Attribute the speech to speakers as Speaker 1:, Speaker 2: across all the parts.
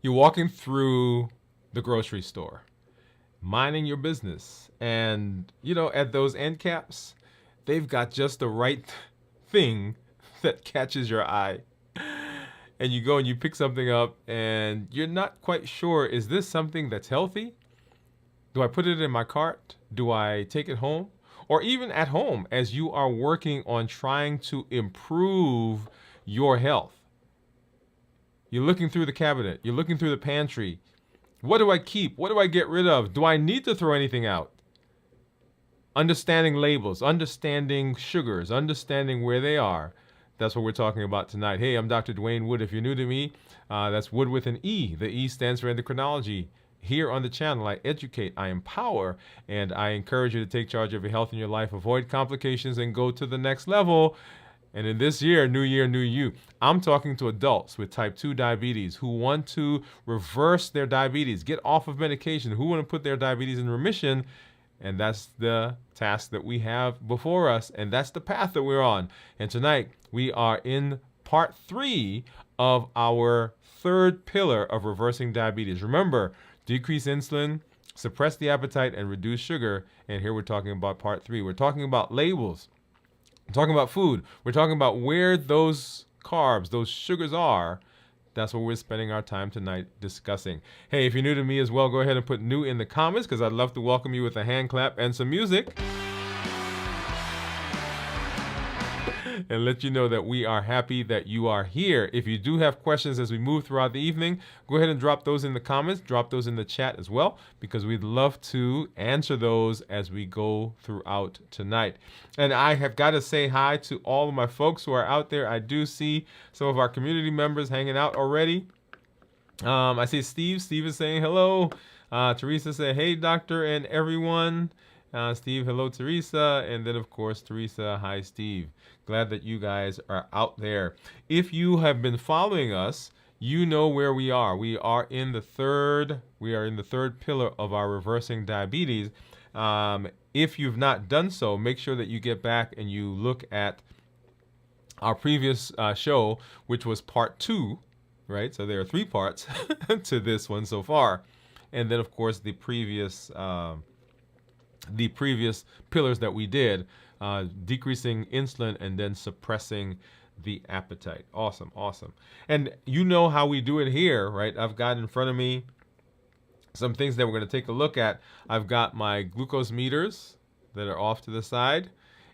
Speaker 1: You're walking through the grocery store, minding your business, and at those end caps, they've got just the right thing that catches your eye. And you go and you pick something up, and you're not quite sure, is this something that's healthy? Do I put it in my cart? Do I take it home? Or even at home, as you are working on trying to improve your health. You're looking through the cabinet. You're looking through the pantry. What do I keep? What do I get rid of? Do I need to throw anything out? Understanding labels, understanding sugars, understanding where they are. That's what we're talking about tonight. Hey, I'm Dr. Dwain Woode. If you're new to me, that's Wood with an E. The E stands for endocrinology. Here on the channel, I educate, I empower, and I encourage you to take charge of your health and your life, avoid complications, and go to the next level. And in this year, new you, I'm talking to adults with type 2 diabetes who want to reverse their diabetes, get off of medication, who want to put their diabetes in remission. And that's the task that we have before us, and that's the path that we're on. And tonight, we are in part 3 of our third pillar of reversing diabetes. Remember, decrease insulin, suppress the appetite, and reduce sugar. And here we're talking about part 3. We're talking about labels. We're talking about food. We're talking about where those carbs, those sugars are. That's what we're spending our time tonight discussing. Hey, if you're new to me as well, go ahead and put new in the comments, because I'd love to welcome you with a hand clap and some music. And let you know that we are happy that you are here. If you do have questions as we move throughout the evening, go ahead and drop those in the comments, drop those in the chat as well, because we'd love to answer those as we go throughout tonight. And I have got to say hi to all of my folks who are out there. I do see some of our community members hanging out already. I see Steve. Steve is saying hello. Teresa said, hey, doctor and everyone. Steve, hello, Teresa. And then, of course, Teresa, hi, Steve. Glad that you guys are out there. If you have been following us, you know where we are. We are in the third pillar of our reversing diabetes. If you've not done so, make sure that you get back and you look at our previous show, which was part 2, right? So there are 3 parts to this one so far. And then, of course, the previous pillars that we did, decreasing insulin and then suppressing the appetite. Awesome. And you know how we do it here, right? I've got in front of me some things that we're going to take a look at. I've got my glucose meters that are off to the side.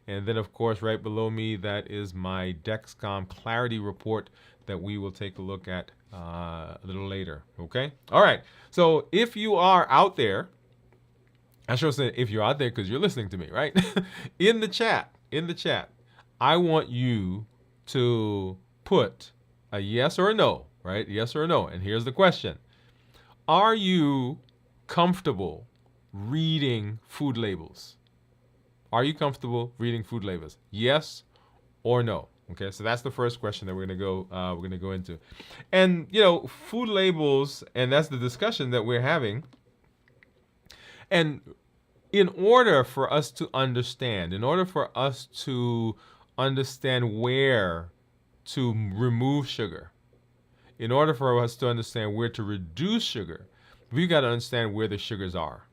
Speaker 1: And then, of course, right below me, that is my Dexcom Clarity report that we will take a look at a little later. Okay? All right. So if you are out there, I should say if you're out there because you're listening to me, right? in the chat, I want you to put a yes or a no, right? Yes or a no. And here's the question. Are you comfortable reading food labels? Are you comfortable reading food labels? Yes or no? Okay, so that's the first question that we're gonna go into. And food labels, and that's the discussion that we're having. And in order for us to understand where to remove sugar, in order for us to understand where to reduce sugar, we've got to understand where the sugars are.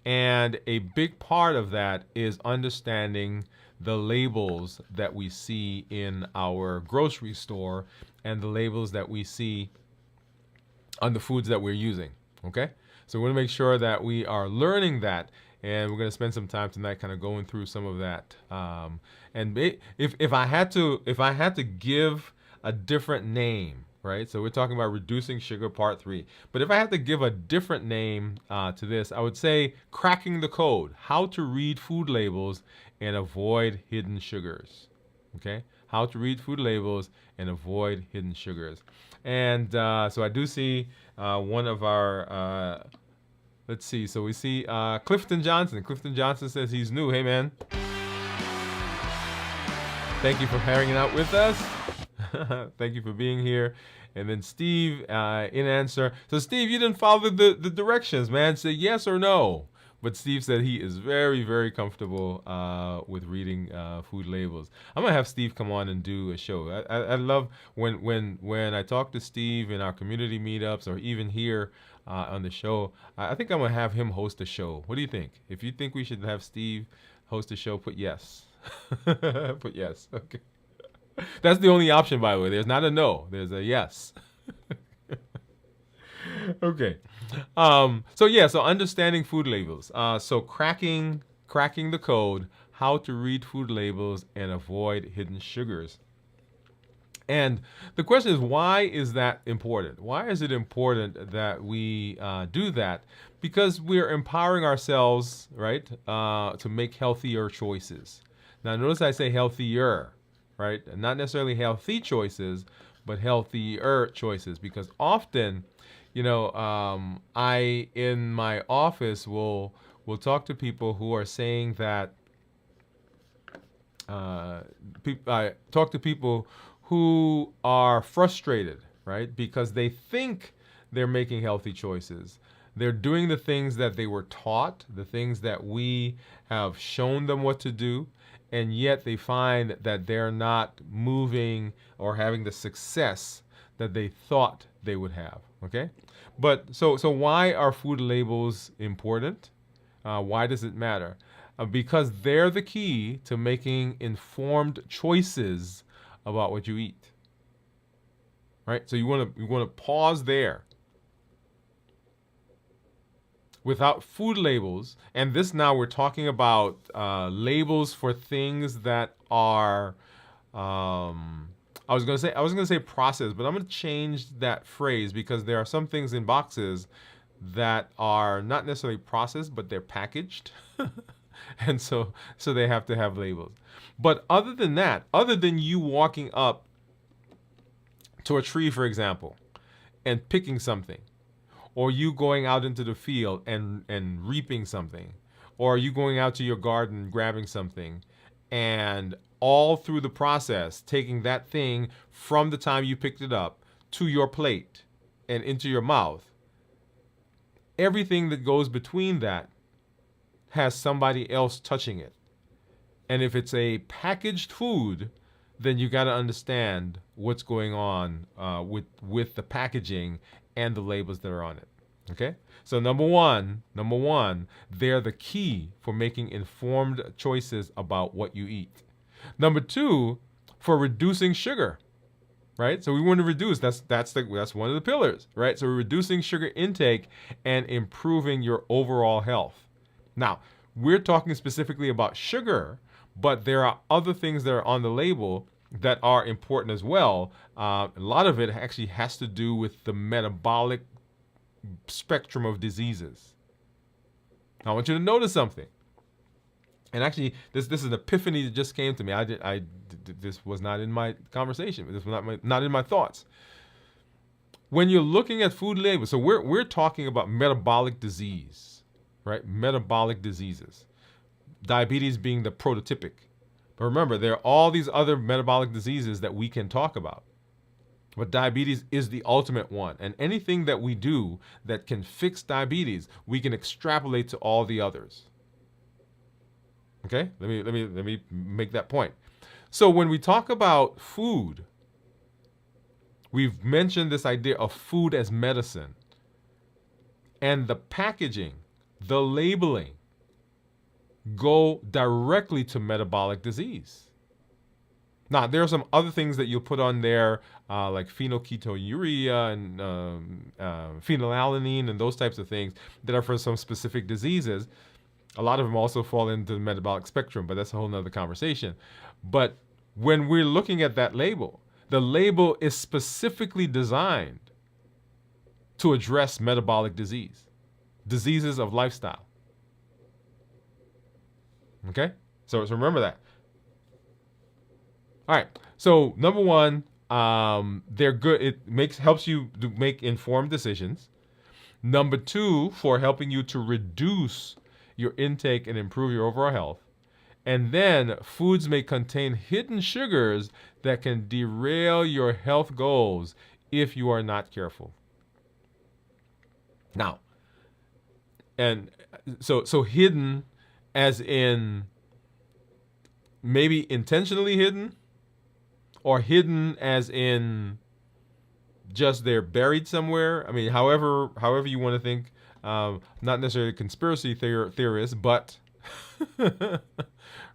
Speaker 1: And a big part of that is understanding the labels that we see in our grocery store and the labels that we see on the foods that we're using, okay? So we want to make sure that we are learning that, and we're going to spend some time tonight kind of going through some of that. And if I had to give a different name, right? So we're talking about reducing sugar part 3. But if I had to give a different name to this, I would say cracking the code, how to read food labels and avoid hidden sugars. Okay? How to read food labels and avoid hidden sugars. And so I do see one of our, let's see. So we see Clifton Johnson. Clifton Johnson says he's new. Hey, man. Thank you for hanging out with us. Thank you for being here. And then Steve, in answer. So Steve, you didn't follow the directions, man. Say yes or no. But Steve said he is very, very comfortable with reading food labels. I'm gonna have Steve come on and do a show. I love when I talk to Steve in our community meetups or even here on the show. I think I'm gonna have him host a show. What do you think? If you think we should have Steve host a show, put yes. Put yes. Okay. That's the only option, by the way. There's not a no. There's a yes. Okay. So understanding food labels. So cracking the code, how to read food labels and avoid hidden sugars. And the question is, why is that important? Why is it important that we do that? Because we're empowering ourselves, right, to make healthier choices. Now, notice I say healthier, right? Not necessarily healthy choices, but healthier choices. Because often, I in my office will talk to people who are saying that. I talk to people who are frustrated, right? Because they think they're making healthy choices. They're doing the things that they were taught, the things that we have shown them what to do, and yet they find that they're not moving or having the success that they thought they would have. Okay, but so why are food labels important? Why does it matter? Because they're the key to making informed choices about what you eat. Right? So you want to pause there. Without food labels, and this now we're talking about labels for things that are I was gonna say processed, but I'm gonna change that phrase because there are some things in boxes that are not necessarily processed, but they're packaged. And so they have to have labels. But other than that, other than you walking up to a tree, for example, and picking something, or you going out into the field and reaping something, or you going out to your garden grabbing something, and all through the process taking that thing from the time you picked it up to your plate and into your mouth, everything that goes between that has somebody else touching it. And if it's a packaged food, then you got to understand what's going on with the packaging and the labels that are on it. Okay? So number one, they're the key for making informed choices about what you eat. Number two, for reducing sugar. Right? So we want to reduce, that's one of the pillars, right? So we're reducing sugar intake and improving your overall health. Now, we're talking specifically about sugar, but there are other things that are on the label that are important as well. A lot of it actually has to do with the metabolic spectrum of diseases. I want you to notice something. And actually, this is an epiphany that just came to me. This was not in my conversation. This was not in my thoughts. When you're looking at food labels, so we're talking about metabolic disease, right? Metabolic diseases, diabetes being the prototypic. But remember, there are all these other metabolic diseases that we can talk about. But diabetes is the ultimate one, and anything that we do that can fix diabetes, we can extrapolate to all the others. Okay, let me make that point. So when we talk about food, we've mentioned this idea of food as medicine, and the packaging, the labeling, go directly to metabolic disease. Now, there are some other things that you'll put on there, like phenylketonuria and phenylalanine and those types of things that are for some specific diseases. A lot of them also fall into the metabolic spectrum, but that's a whole nother conversation. But when we're looking at that label, the label is specifically designed to address metabolic disease, diseases of lifestyle. Okay? So remember that. All right. So number one, they're good. It helps you to make informed decisions. Number two, for helping you to reduce your intake and improve your overall health. And then foods may contain hidden sugars that can derail your health goals if you are not careful. Now, And so hidden as in maybe intentionally hidden, or hidden as in just they're buried somewhere. I mean, however you want to think. Not necessarily conspiracy theorists, but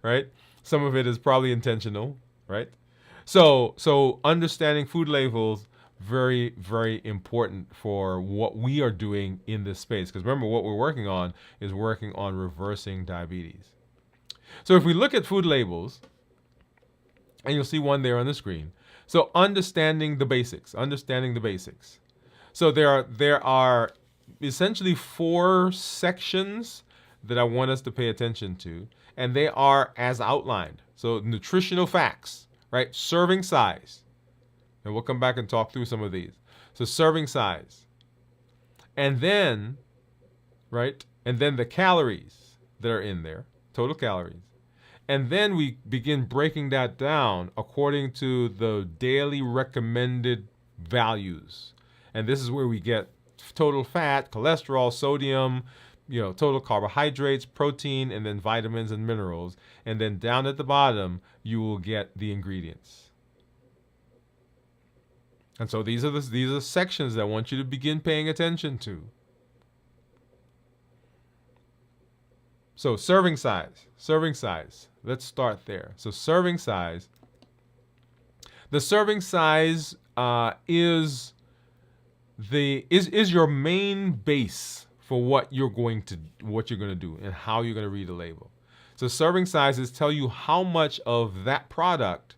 Speaker 1: right. Some of it is probably intentional, right? So understanding food labels very very important for what we are doing in this space. Because remember, what we're working on is working on reversing diabetes. So if we look at food labels, and you'll see one there on the screen. So understanding the basics, understanding the basics. So there are essentially 4 sections that I want us to pay attention to, and they are as outlined. So nutritional facts, right? Serving size. And we'll come back and talk through some of these. So serving size. And then, right? And then the calories that are in there, total calories. And then we begin breaking that down according to the daily recommended values. And this is where we get total fat, cholesterol, sodium, total carbohydrates, protein, and then vitamins and minerals. And then down at the bottom, you will get the ingredients. And so these are sections that I want you to begin paying attention to. So serving size. Let's start there. So serving size. The serving size is your main base for what you're going to do and how you're going to read the label. So serving sizes tell you how much of that product,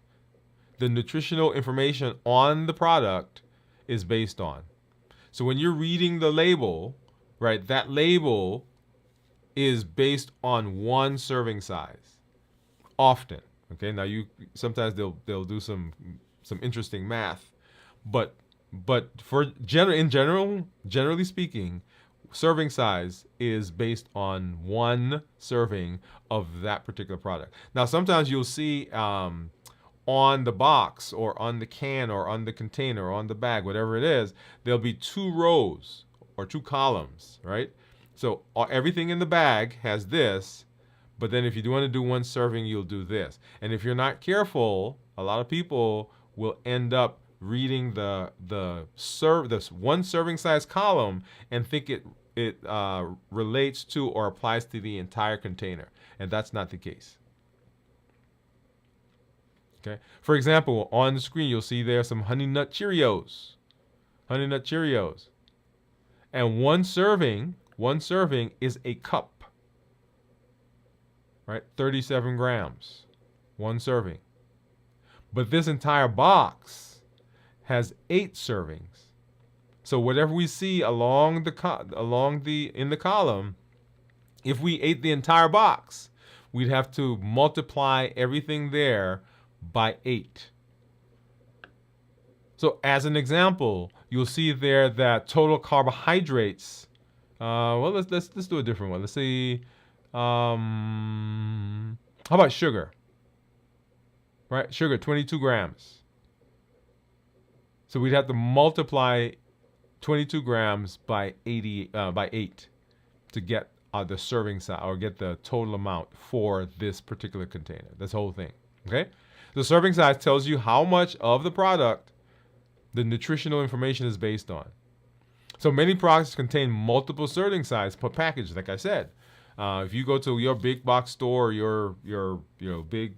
Speaker 1: the nutritional information on the product, is based on. So when you're reading the label, right, that label is based on one serving size. Often, okay. Now sometimes they'll do some interesting math, but generally speaking, serving size is based on one serving of that particular product. Now sometimes you'll see on the box or on the can or on the container or on the bag, whatever it is, there'll be 2 rows or 2 columns, right? So everything in the bag has this, but then if you do want to do one serving, you'll do this. And if you're not careful, a lot of people will end up reading this one serving size column and think it relates to or applies to the entire container, and that's not the case. Okay. For example, on the screen you'll see there some Honey Nut Cheerios. Honey Nut Cheerios. And one serving is a cup. Right? 37 grams. One serving. But this entire box has 8 servings. So whatever we see in the column, if we ate the entire box, we'd have to multiply everything there by 8. So as an example, you'll see there that total carbohydrates. Let's do a different one. Let's see. How about sugar? Right, sugar, 22 grams. So we'd have to multiply 22 grams by 8 to get the serving size, or get the total amount for this particular container, this whole thing. Okay, the serving size tells you how much of the product the nutritional information is based on. So many products contain multiple serving size per package. Like I said, if you go to your big box store, your big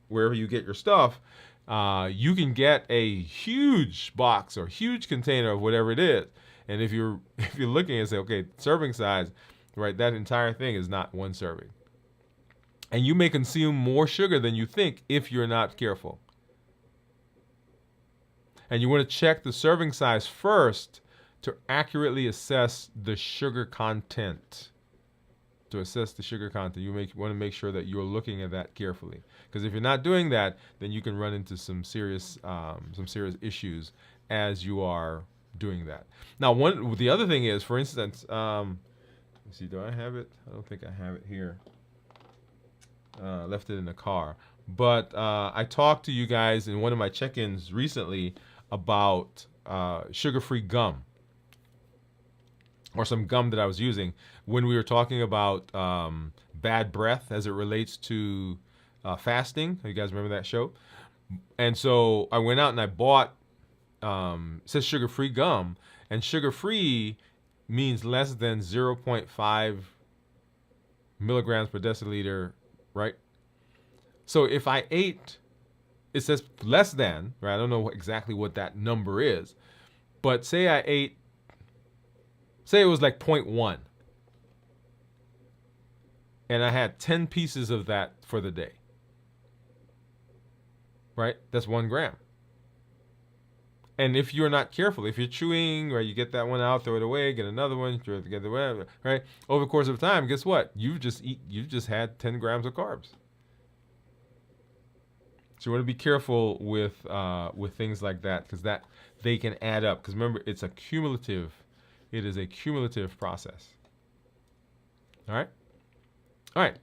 Speaker 1: wherever you get your stuff, you can get a huge box or huge container of whatever it is. And if you're looking and say, okay, serving size, right, that entire thing is not one serving. And you may consume more sugar than you think if you're not careful. And you want to check the serving size first to accurately assess the sugar content. To assess the sugar content, you want to make sure that you're looking at that carefully. Because if you're not doing that, then you can run into some serious issues as you are doing that. Now, the other thing is, for instance, let's see, do I have it? I don't think I have it here. Left it in the car. But I talked to you guys in one of my check-ins recently about sugar-free gum. or some gum that I was using when we were talking about bad breath as it relates to fasting. You guys remember that show? And so I went out and I bought, it says sugar-free gum, and sugar-free means less than 0.5 milligrams per deciliter, right? So if I ate, it says less than, right? I don't know exactly what that number is, but say I ate, say it was like 0.1, and I had 10 pieces of that for the day, right? That's 1 gram. And if you're not careful, if you're chewing, or you get that one out, throw it away, get another one, throw it together, whatever, right? Over the course of time, guess what? You've just had 10 grams of carbs. So you want to be careful with things like that, because that they can add up. Because remember, it's a cumulative. It is a cumulative process. All right. All right.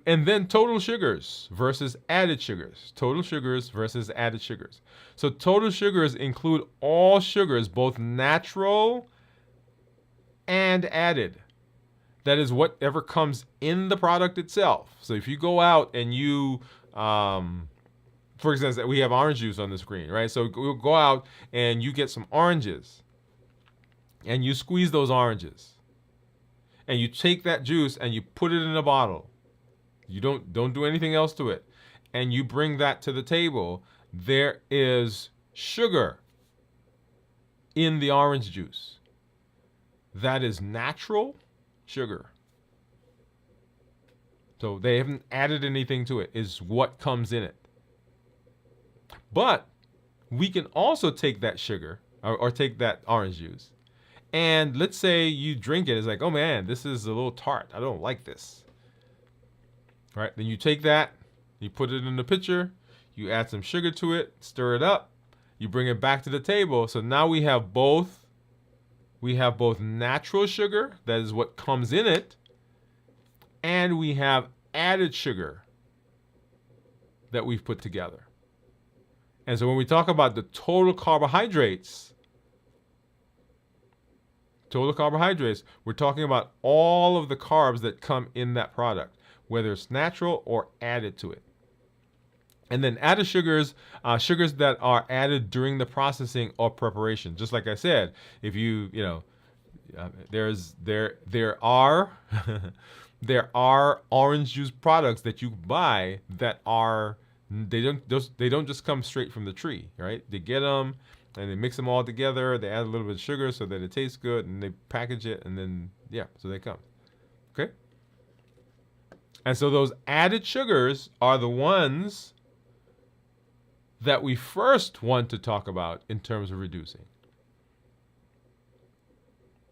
Speaker 1: And then total sugars versus added sugars. Total sugars versus added sugars. So total sugars include all sugars, both natural and added. That is whatever comes in the product itself. So if you go out and you, for instance, we have orange juice on the screen, right? So we'll go out and you get some oranges and you squeeze those oranges. And you take that juice and you put it in a bottle. You don't do anything else to it. And you bring that to the table. There is sugar in the orange juice. That is natural sugar. So they haven't added anything to it. It's what comes in it. But we can also take that sugar or take that orange juice. And let's say you drink it. It's like, oh man, this is a little tart. I don't like this. All right. Then you take that, you put it in the pitcher, you add some sugar to it, stir it up, you bring it back to the table. So now we have both natural sugar, that is what comes in it, and we have added sugar that we've put together. And so when we talk about the total carbohydrates, we're talking about all of the carbs that come in that product, whether it's natural or added to it. And then added sugars, sugars that are added during the processing or preparation. Just like I said, if there are there are orange juice products that you buy that are they don't just come straight from the tree, right? They get them and they mix them all together. They add a little bit of sugar so that it tastes good, and they package it, and then so they come. Okay. And so those added sugars are the ones that we first want to talk about in terms of reducing.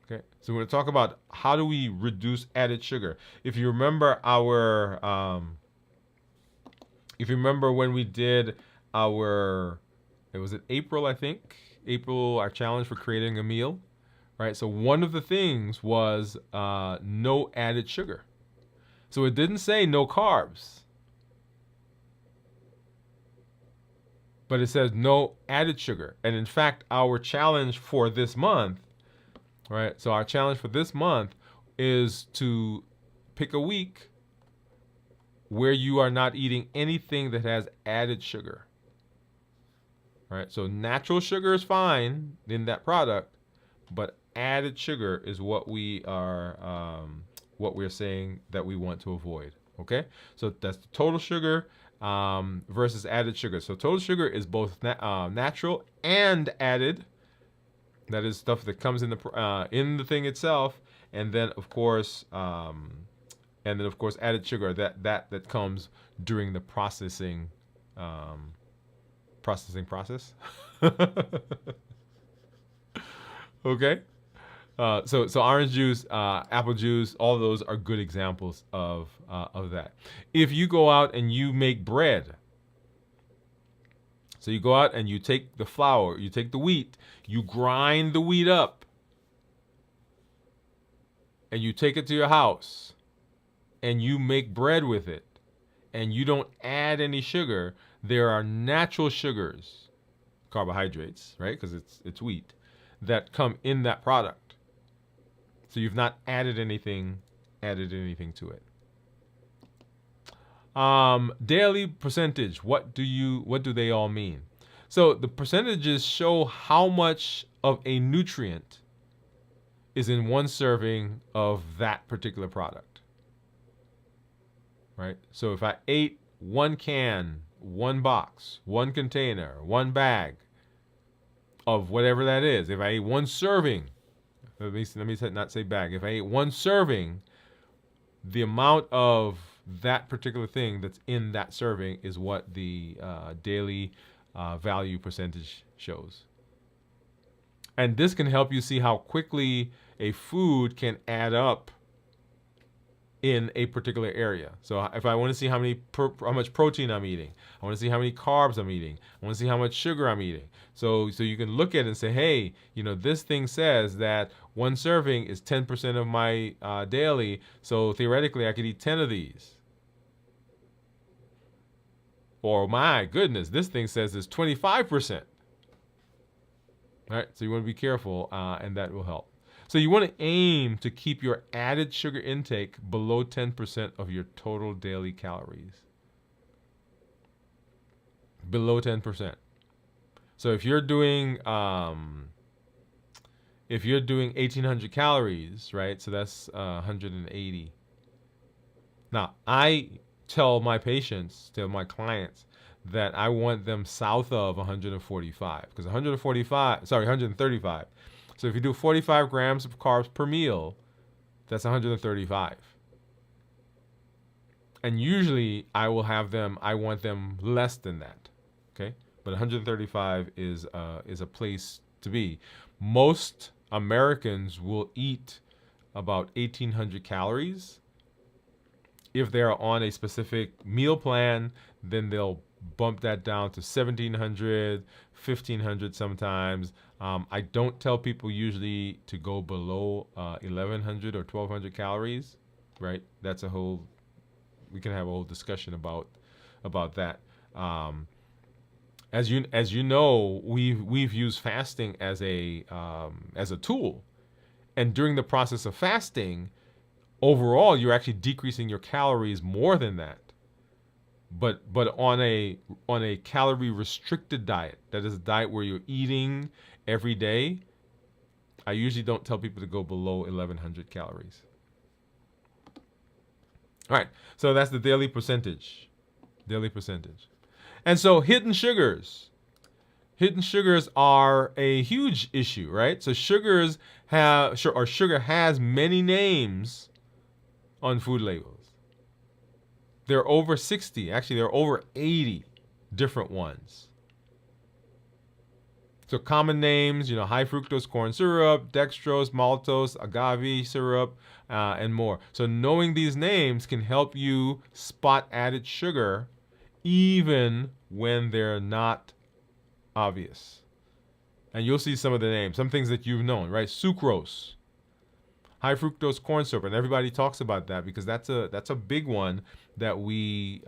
Speaker 1: Okay, so we're going to talk about how do we reduce added sugar. If you remember when we did our, it was in April, I think. April, our challenge for creating a meal, right? So one of the things was no added sugar. So it didn't say no carbs, but it says no added sugar. And in fact, our challenge for this month, right? So our challenge for this month is to pick a week where you are not eating anything that has added sugar. Right? So natural sugar is fine in that product, but added sugar is what we're saying that we want to avoid. Okay? So that's the total sugar versus added sugar. So total sugar is both natural and added. That is stuff that comes in the thing itself, and then of course added sugar that comes during the processing process. Okay. So orange juice, apple juice, all of those are good examples of that. If you go out and you make bread, so you go out and you take the flour, you take the wheat, you grind the wheat up, and you take it to your house, and you make bread with it, and you don't add any sugar, there are natural sugars, carbohydrates, right? Because it's wheat, that come in that product. So you've not added anything to it. Daily percentage. What do they all mean? So the percentages show how much of a nutrient is in one serving of that particular product. Right? So if I ate one can, one box, one container, one bag of whatever that is, if I ate one serving, let me not say bag, if I ate one serving, the amount of that particular thing that's in that serving is what the daily value percentage shows. And this can help you see how quickly a food can add up in a particular area. So if I want to see how much protein I'm eating, I want to see how many carbs I'm eating, I want to see how much sugar I'm eating. So you can look at it and say, hey, this thing says that one serving is 10% of my daily, so theoretically I could eat 10 of these. Or my goodness, this thing says it's 25%. All right, so you want to be careful, and that will help. So you want to aim to keep your added sugar intake below 10% of your total daily calories. Below 10%. So if you're doing 1,800 calories, right? So that's 180. Now I tell my clients that I want them south of 145 because 135. So if you do 45 grams of carbs per meal, that's 135. And usually I want them less than that. Okay? But 135 is a place to be. Most Americans will eat about 1,800 calories. If they're on a specific meal plan, then they'll bump that down to 1,700, 1,500 sometimes. I don't tell people usually to go below 1,100 or 1,200 calories, right? We can have a whole discussion about that. As you know, we've used fasting as a tool, and during the process of fasting, overall you're actually decreasing your calories more than that. But on a calorie restricted diet, that is a diet where you're eating every day, I usually don't tell people to go below 1,100 calories. All right, so that's the daily percentage. And so hidden sugars are a huge issue, right? So sugar has many names on food labels. There are over 60, actually there are over 80 different ones. So common names, high fructose corn syrup, dextrose, maltose, agave syrup, and more. So knowing these names can help you spot added sugar even when they're not obvious. And you'll see some of the names, some things that you've known, right? Sucrose, high fructose corn syrup, and everybody talks about that because that's a big one that we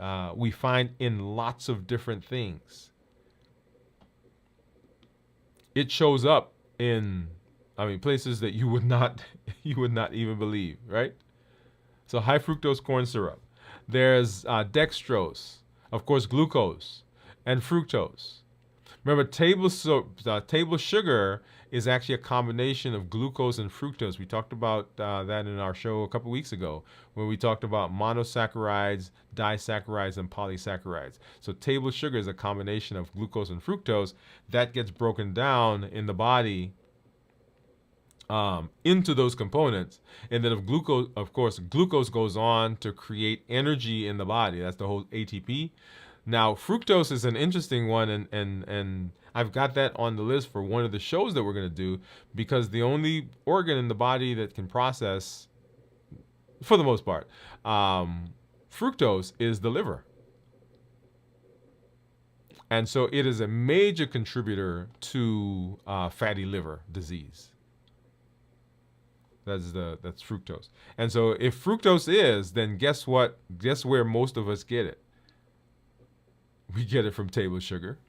Speaker 1: find in lots of different things. It shows up in places that you would not even believe, right? So high fructose corn syrup. There's dextrose, of course, glucose, and fructose. Remember, table sugar is actually a combination of glucose and fructose. We talked about that in our show a couple weeks ago, where we talked about monosaccharides, disaccharides, and polysaccharides. So table sugar is a combination of glucose and fructose that gets broken down in the body into those components. And then glucose goes on to create energy in the body. That's the whole ATP. Now, fructose is an interesting one, and I've got that on the list for one of the shows that we're going to do, because the only organ in the body that can process, for the most part, fructose is the liver. And so it is a major contributor to fatty liver disease. That's fructose. And so if fructose is, then guess what? Guess where most of us get it? We get it from table sugar.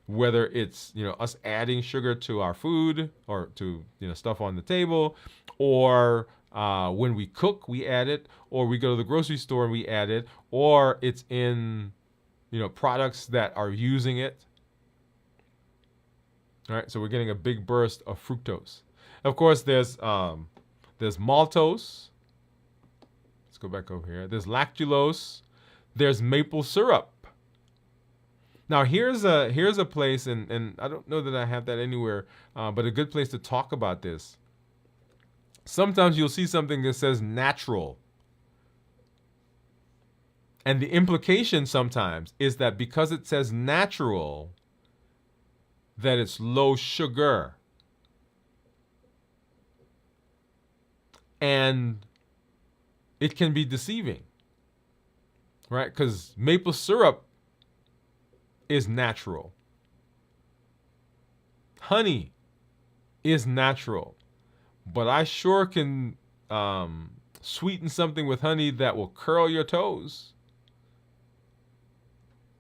Speaker 1: whether it's, us adding sugar to our food or to, stuff on the table, or when we cook, we add it, or we go to the grocery store and we add it, or it's in, products that are using it. All right, so we're getting a big burst of fructose. Of course, there's maltose. Let's go back over here. There's lactulose. There's maple syrup. Now here's a place, and I don't know that I have that anywhere, but a good place to talk about this. Sometimes you'll see something that says natural. And the implication sometimes is that because it says natural, that it's low sugar. And it can be deceiving, right? Because maple syrup is natural. Honey is natural. But I sure can sweeten something with honey that will curl your toes.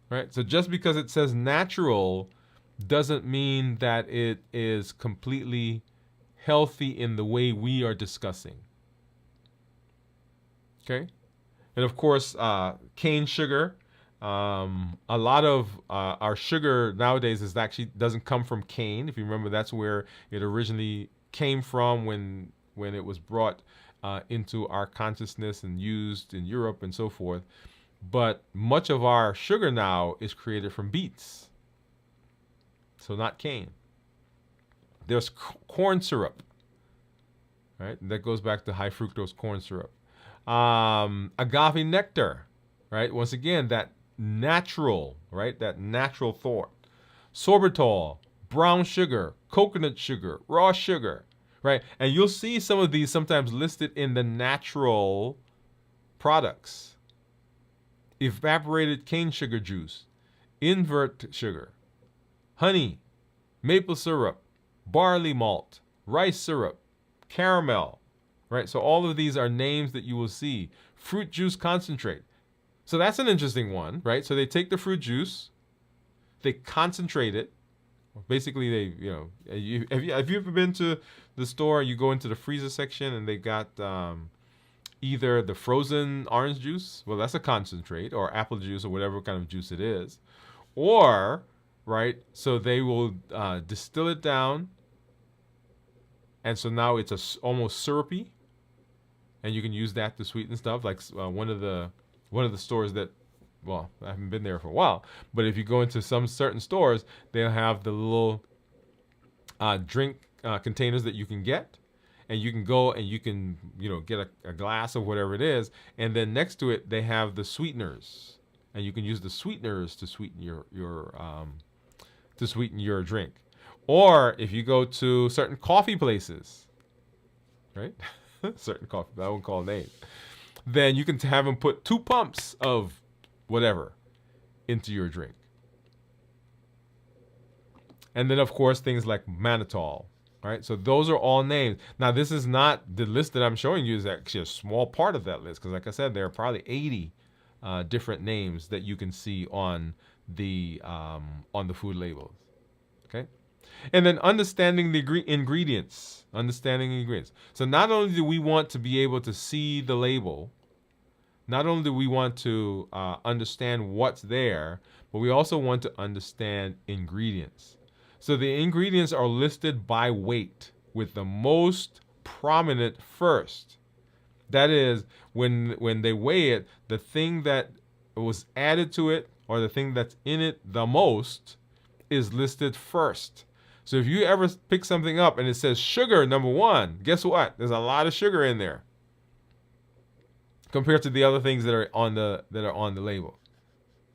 Speaker 1: Right? So just because it says natural doesn't mean that it is completely healthy in the way we are discussing. Okay? And of course, cane sugar. A lot of our sugar nowadays doesn't come from cane. If you remember, that's where it originally came from when it was brought into our consciousness and used in Europe and so forth. But much of our sugar now is created from beets. So not cane. There's corn syrup, right? And that goes back to high fructose corn syrup. Agave nectar, right? Once again, that natural, right? That natural thought. Sorbitol, brown sugar, coconut sugar, raw sugar, right? And you'll see some of these sometimes listed in the natural products. Evaporated cane sugar juice, invert sugar, honey, maple syrup, barley malt, rice syrup, caramel, right? So all of these are names that you will see. Fruit juice concentrate. So that's an interesting one, right? So they take the fruit juice, they concentrate it. Basically, have you ever been to the store? You go into the freezer section and they got either the frozen orange juice, well, that's a concentrate, or apple juice, or whatever kind of juice it is, or, right, so they will distill it down, and so now it's almost syrupy, and you can use that to sweeten stuff. Like one of the stores that, well, I haven't been there for a while, but if you go into some certain stores, they'll have the little drink containers that you can get. And you can go and you can, get a glass of whatever it is. And then next to it, they have the sweeteners. And you can use the sweeteners to sweeten your drink. Or if you go to certain coffee places, right? Certain coffee, I won't call names. Then you can have them put 2 pumps of whatever into your drink. And then, of course, things like mannitol. All right, so those are all names. Now, this is not the list that I'm showing you is actually a small part of that list because, like I said, there are probably 80 different names that you can see on the food labels. Okay, and then understanding the ingredients. Understanding ingredients. So not only do we want to be able to see the label, not only do we want to understand what's there, but we also want to understand ingredients. So the ingredients are listed by weight, with the most prominent first. That is, when they weigh it, the thing that was added to it or the thing that's in it the most is listed first. So if you ever pick something up and it says sugar number 1, guess what? There's a lot of sugar in there compared to the other things that are on the label.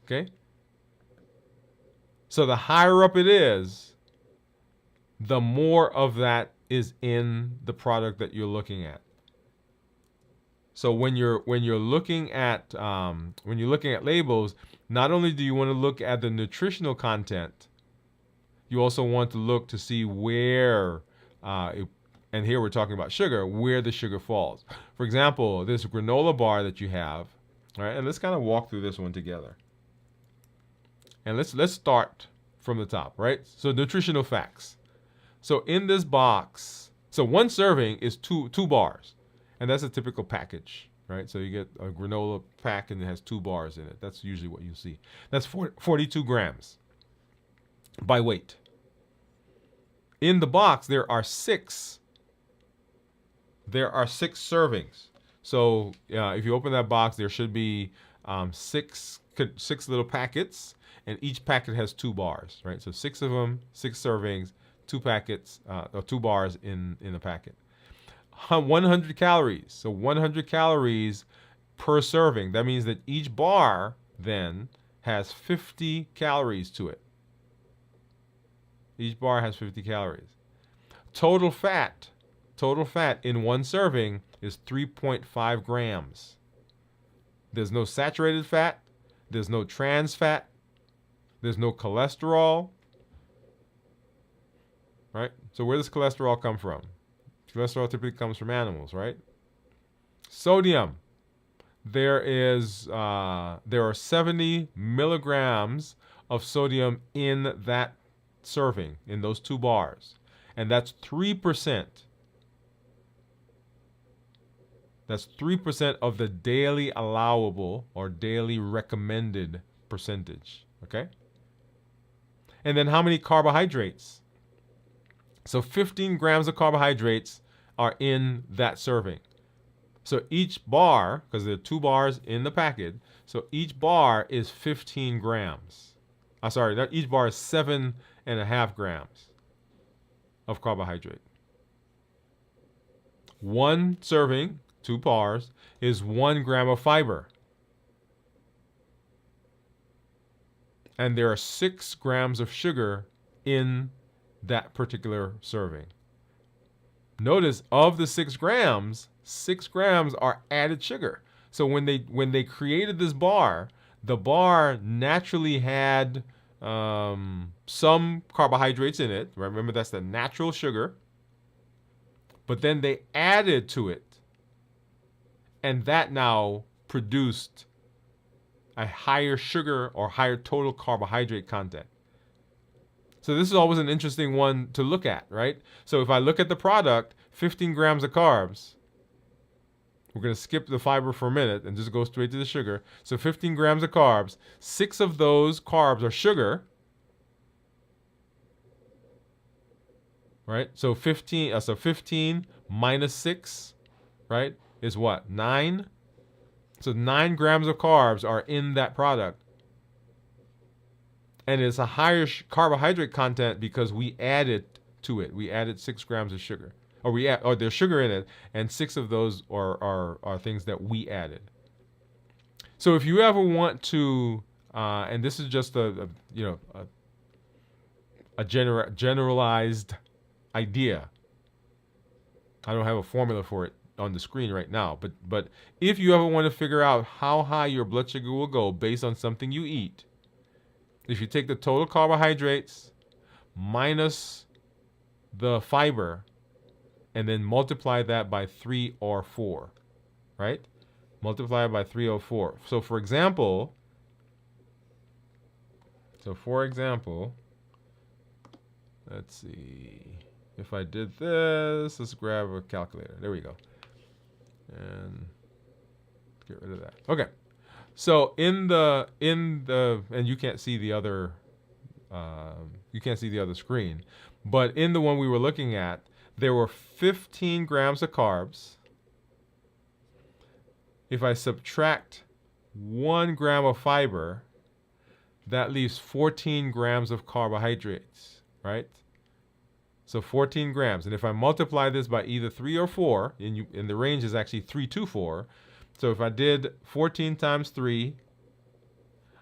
Speaker 1: Okay? So the higher up it is, the more of that is in the product that you're looking at. So when you're looking at labels, not only do you want to look at the nutritional content, you also want to look to see where, and here we're talking about sugar, where the sugar falls. For example, this granola bar that you have, all right, and let's kind of walk through this one together. And let's start from the top, right? So nutritional facts. So in this box, so one serving is two bars, and that's a typical package, right? So you get a granola pack and it has 2 bars in it. That's usually what you see. That's 42 grams by weight. In the box, there are six servings. So if you open that box, there should be six little packets, and each packet has 2 bars, right? So 6 of them, 6 servings, 2 packets, or 2 bars in a packet. 100 calories. So 100 calories per serving. That means that each bar then has 50 calories to it. Each bar has 50 calories. Total fat in one serving is 3.5 grams. There's no saturated fat. There's no trans fat. There's no cholesterol. Right? So where does cholesterol come from? Cholesterol typically comes from animals, right? Sodium. There are 70 milligrams of sodium in that serving, in those 2 bars. And that's 3%. That's 3% of the daily allowable or daily recommended percentage. Okay? And then how many carbohydrates? So 15 grams of carbohydrates are in that serving. So each bar, because there are 2 bars in the packet, so each bar is 15 grams. Each bar is 7.5 grams of carbohydrate. One serving, 2 bars, is 1 gram of fiber. And there are 6 grams of sugar in that particular serving. Notice of the 6 grams are added sugar. So when they created this bar, the bar naturally had some carbohydrates in it. Remember, that's the natural sugar. But then they added to it, and that now produced a higher sugar or higher total carbohydrate content. So this is always an interesting one to look at, right? So if I look at the product, 15 grams of carbs, we're going to skip the fiber for a minute and just go straight to the sugar. So 15 grams of carbs, 6 of those carbs are sugar, right? So 15 minus 6, right, is what? 9. So 9 grams of carbs are in that product. And it's a higher carbohydrate content because we added to it. We added 6 grams of sugar. Or there's sugar in it, and 6 of those are things that we added. So if you ever want to, and this is just a generalized idea. I don't have a formula for it on the screen right now, but if you ever want to figure out how high your blood sugar will go based on something you eat, if you take the total carbohydrates minus the fiber and then multiply that by 3 or 4, right? Multiply it by 3 or 4. So for example, let's see. If I did this, let's grab a calculator. There we go. And get rid of that. Okay. So in the and you can't see the other screen, but in the one we were looking at, there were 15 grams of carbs. If I subtract 1 gram of fiber, that leaves 14 grams of carbohydrates, right? So 14 grams. And if I multiply this by either 3 or 4, and the range is actually 3 to 4. So if I did 14 times 3,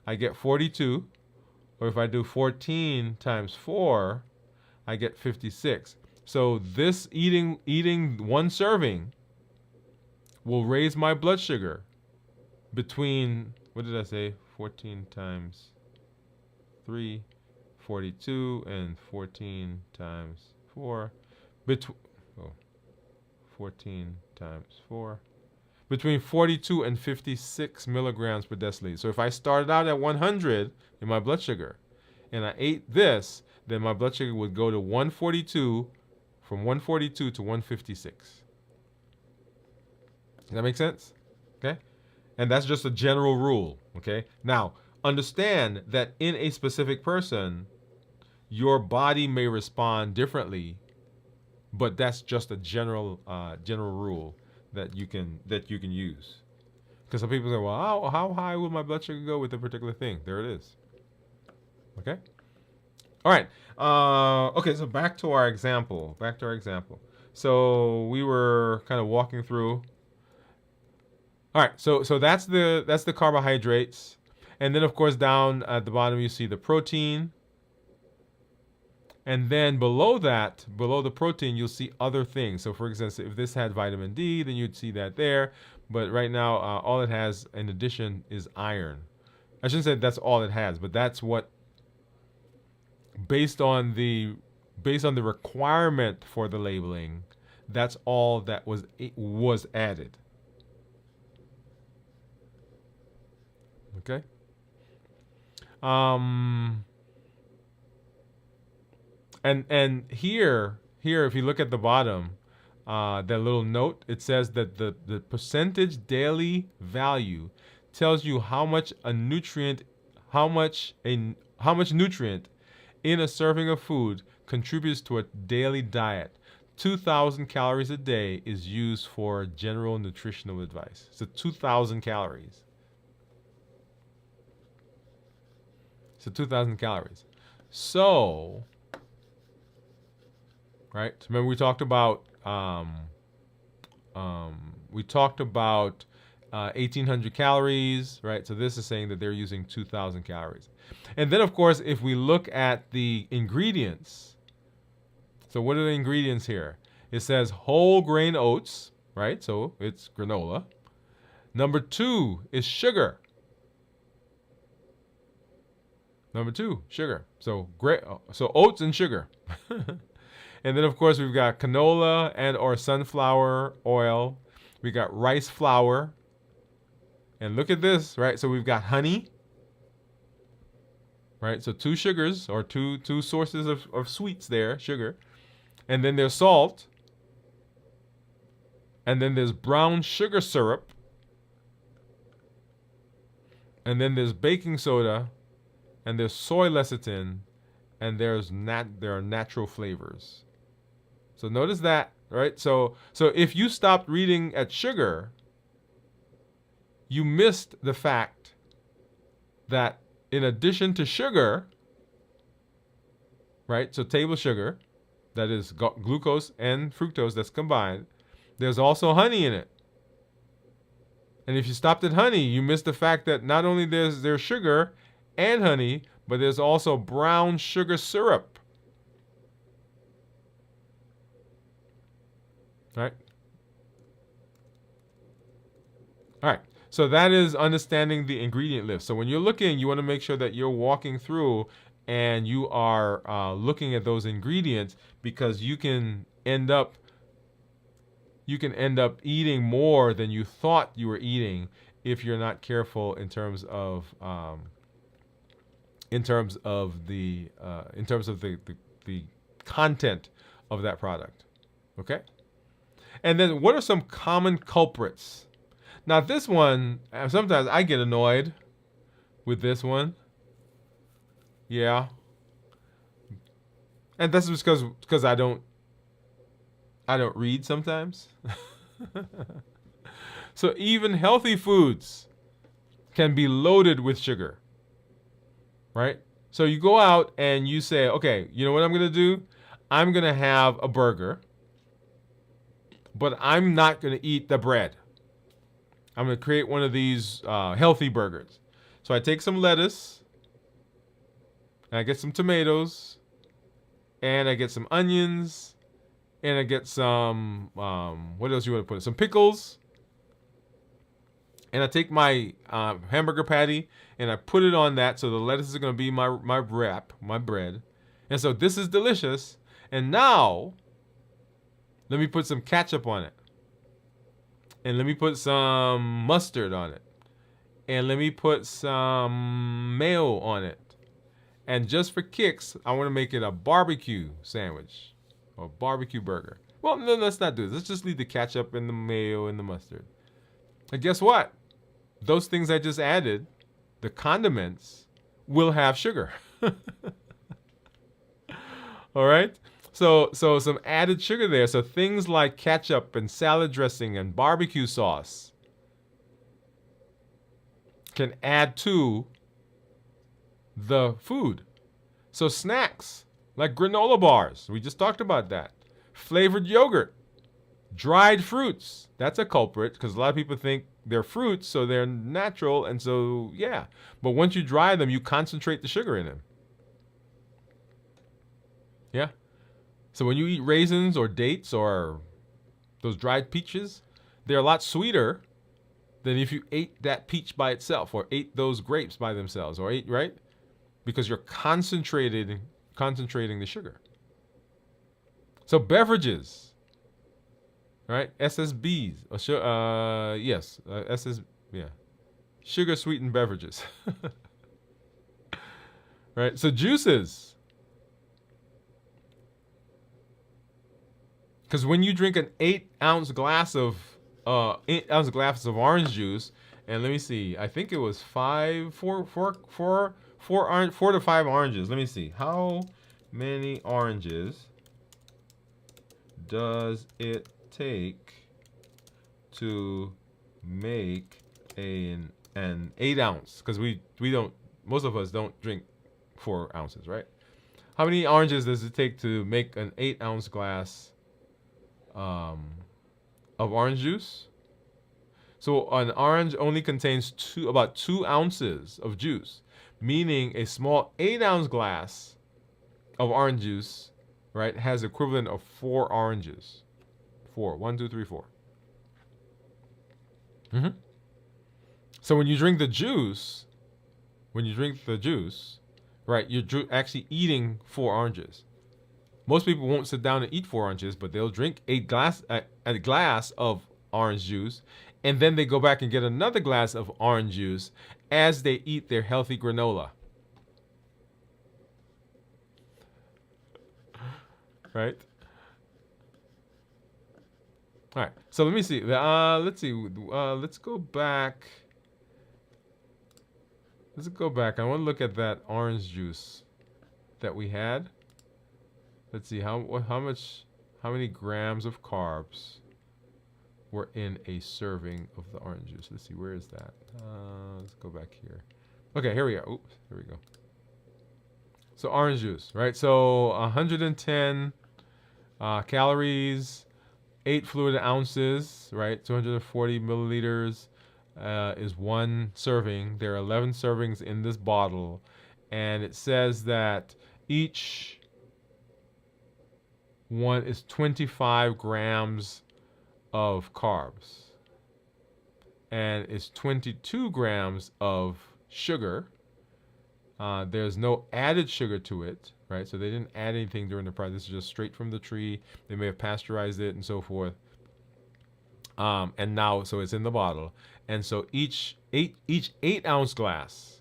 Speaker 1: I get 42. Or if I do 14 times 4, I get 56. So this eating 1 serving will raise my blood sugar between, what did I say? 14 times 3, 42, and 14 times 4. 14 times 4. Between 42 and 56 milligrams per deciliter. So if I started out at 100 in my blood sugar, and I ate this, then my blood sugar would go to 142, from 142 to 156. Does that make sense? Okay? And that's just a general rule. Okay? Now, understand that in a specific person, your body may respond differently, but that's just a general rule that you can use. Because some people say, well, how high will my blood sugar go with a particular thing? There it is. Okay? All right. Okay, so back to our example. So we were kind of walking through. All right, so that's the carbohydrates. And then, of course, down at the bottom, you see the protein. And then below that, below the protein, you'll see other things. So, for example, if this had vitamin D, then you'd see that there. But right now, all it has in addition is iron. I shouldn't say that's all it has, but that's what, based on the requirement for the labeling, that's all that was added. Okay. And here, if you look at the bottom, that little note, it says that the percentage daily value tells you how much nutrient in a serving of food contributes to a daily diet. 2,000 calories a day is used for general nutritional advice. So 2,000 calories. So 2,000 calories. So, right? Remember we talked about 1,800 calories, right? So this is saying that they're using 2,000 calories. And then, of course, if we look at the ingredients, so what are the ingredients here? It says whole grain oats, right? So it's granola. Number 2 is sugar. Number 2, sugar. So oats and sugar. And then, of course, we've got canola and or sunflower oil. We got rice flour. And look at this, right? So we've got honey, right? So 2 sugars, or two sources of sweets there, sugar. And then there's salt. And then there's brown sugar syrup. And then there's baking soda. And there's soy lecithin. And there are natural flavors. So notice that, right? So if you stopped reading at sugar, you missed the fact that in addition to sugar, right? So table sugar, that is glucose and fructose that's combined, there's also honey in it. And if you stopped at honey, you missed the fact that not only there's sugar and honey, but there's also brown sugar syrup. Right? All right. So that is understanding the ingredient list. So when you're looking, you want to make sure that you're walking through and you are looking at those ingredients, because you can end up eating more than you thought you were eating if you're not careful in terms of the content of that product. Okay? And then what are some common culprits? Now this one, sometimes I get annoyed with this one. Yeah. And that's just because I don't read sometimes. So even healthy foods can be loaded with sugar. Right? So you go out and you say, okay, you know what I'm going to do? I'm going to have a burger, but I'm not going to eat the bread. I'm going to create one of these healthy burgers. So I take some lettuce, and I get some tomatoes, and I get some onions, and I get some, what else you want to put in? Some pickles. And I take my hamburger patty and I put it on that, so the lettuce is going to be my wrap, my bread. And so this is delicious. And now, let me put some ketchup on it. And let me put some mustard on it. And let me put some mayo on it. And just for kicks, I want to make it a barbecue sandwich or barbecue burger. Well, no, let's not do this. Let's just leave the ketchup and the mayo and the mustard. And guess what? Those things I just added, the condiments, will have sugar. All right? So some added sugar there. So things like ketchup and salad dressing and barbecue sauce can add to the food. So snacks like granola bars, we just talked about that. Flavored yogurt, dried fruits, that's a culprit because a lot of people think they're fruits, so they're natural, and so yeah. But once you dry them, you concentrate the sugar in them. Yeah. So when you eat raisins or dates or those dried peaches, they're a lot sweeter than if you ate that peach by itself or ate those grapes by themselves or ate, right? Because you're concentrating the sugar. So beverages, right? SSBs, yes, yeah, sugar sweetened beverages, right? So juices, because when you drink an 8-ounce glass of orange juice, and let me see, I think it was 4 to 5 oranges. Let me see, how many oranges does it take to make an 8-ounce? Because we don't, most of us don't drink 4 ounces, right? How many oranges does it take to make an 8-ounce glass of orange juice? So an orange only contains about 2 ounces of juice, meaning a small 8-ounce glass of orange juice, right, has equivalent of 4 oranges. 4. 1, 2, 3, 4. Mm-hmm. So when you drink the juice, right, you're actually eating 4 oranges. Most people won't sit down and eat 4 oranges, but they'll drink a glass of orange juice, and then they go back and get another glass of orange juice as they eat their healthy granola. Right? All right. So let me see. Let's see. Let's go back. Let's go back. I want to look at that orange juice that we had. Let's see how many grams of carbs were in a serving of the orange juice. Let's see, where is that? Let's go back here. Okay, here we go. Oops, here we go. So orange juice, right? So 110 calories, 8 fluid ounces, right? 240 milliliters is one serving. There are 11 servings in this bottle, and it says that each one is 25 grams of carbs, and it's 22 grams of sugar. There's no added sugar to it, right? So they didn't add anything during the process. This is just straight from the tree. They may have pasteurized it and so forth. And now, so it's in the bottle. And so each 8-ounce glass,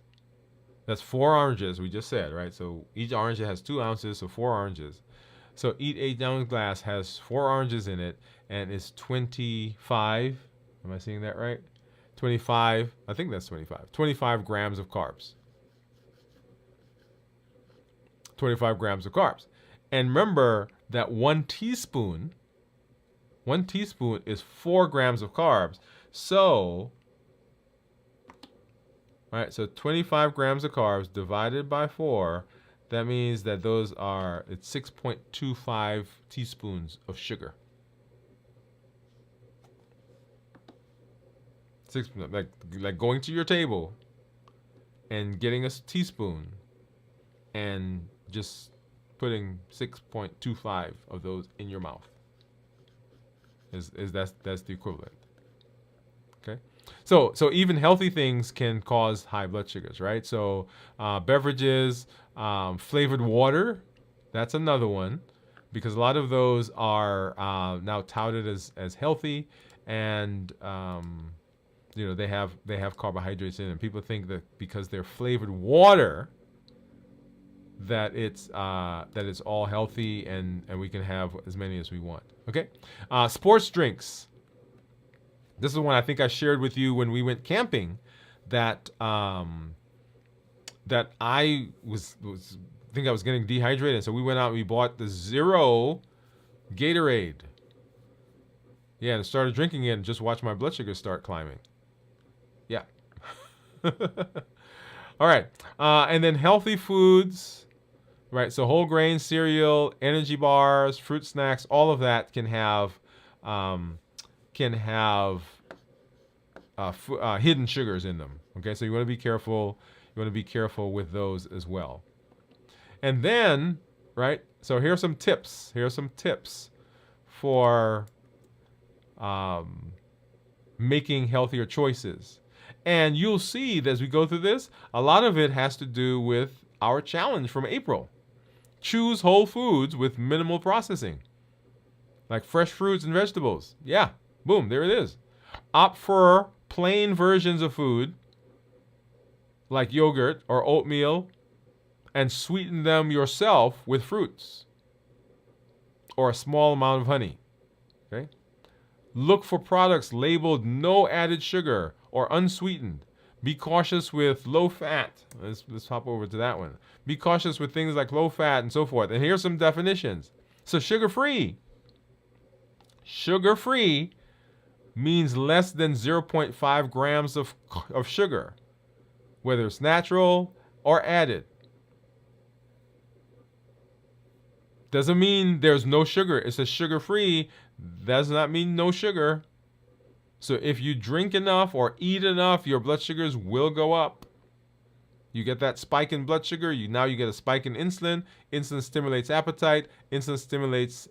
Speaker 1: that's 4 oranges, we just said, right? So each orange has 2 ounces, so 4 oranges. So each 8-ounce glass has 4 oranges in it, and it's 25. Am I seeing that right? 25. I think that's 25. 25 grams of carbs. 25 grams of carbs. And remember that 1 teaspoon is 4 grams of carbs. So, right, so 25 grams of carbs divided by 4, that means that it's 6.25 teaspoons of sugar. Like going to your table and getting a teaspoon and just putting 6.25 of those in your mouth. That's the equivalent. Okay, so even healthy things can cause high blood sugars, right? So beverages, flavored water, that's another one, because a lot of those are now touted as healthy, and they have carbohydrates in them. People think that because they're flavored water, it's all healthy and we can have as many as we want. Okay, sports drinks. This is one I think I shared with you when we went camping, that that I was think I was getting dehydrated, so we went out and we bought the Zero Gatorade. Yeah, and started drinking it and just watched my blood sugar start climbing. Yeah. All right, and then healthy foods. Right, so whole grain cereal, energy bars, fruit snacks, all of that can have hidden sugars in them. Okay, so you want to be careful. You want to be careful with those as well. And then, right, so here are some tips. Here are some tips for making healthier choices. And you'll see that as we go through this, a lot of it has to do with our challenge from April. Choose whole foods with minimal processing, like fresh fruits and vegetables. Yeah, boom, there it is. Opt for plain versions of food, like yogurt or oatmeal, and sweeten them yourself with fruits or a small amount of honey. Okay? Look for products labeled no added sugar or unsweetened. Be cautious with low fat. Let's hop over to that one. Be cautious with things like low fat and so forth. And here's some definitions. So sugar-free. Sugar-free means less than 0.5 grams of sugar, whether it's natural or added. Doesn't mean there's no sugar. It says sugar-free. Does not mean no sugar. So if you drink enough or eat enough, your blood sugars will go up. You get that spike in blood sugar. Now you get a spike in insulin. Insulin stimulates appetite. Insulin stimulates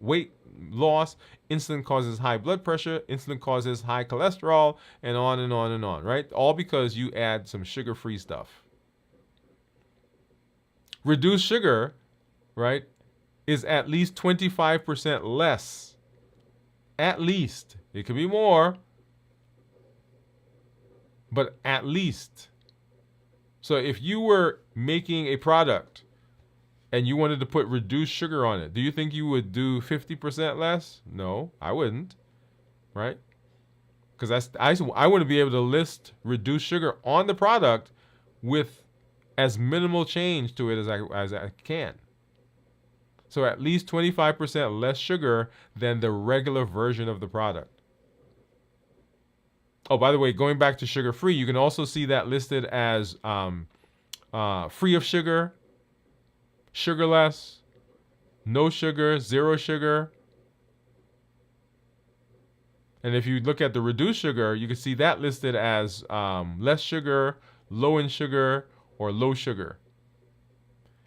Speaker 1: weight loss. Insulin causes high blood pressure. Insulin causes high cholesterol, and on and on and on, right? All because you add some sugar-free stuff. Reduced sugar, right, is at least 25% less. At least. It could be more, but at least. So if you were making a product and you wanted to put reduced sugar on it, do you think you would do 50% less? No, I wouldn't, right? Because I want to be able to list reduced sugar on the product with as minimal change to it as I can. So at least 25% less sugar than the regular version of the product. Oh, by the way, going back to sugar-free, you can also see that listed as free of sugar, sugarless, no sugar, zero sugar. And if you look at the reduced sugar, you can see that listed as less sugar, low in sugar, or low sugar.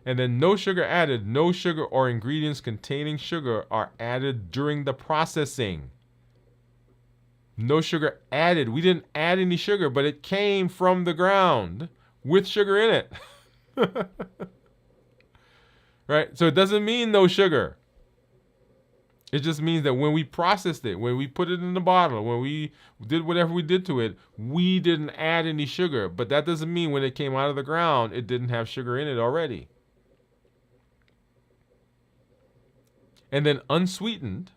Speaker 1: And then no sugar added, no sugar or ingredients containing sugar are added during the processing. No sugar added. We didn't add any sugar, but it came from the ground with sugar in it. Right? So it doesn't mean no sugar. It just means that when we processed it, when we put it in the bottle, when we did whatever we did to it, we didn't add any sugar. But that doesn't mean when it came out of the ground, it didn't have sugar in it already. And then unsweetened,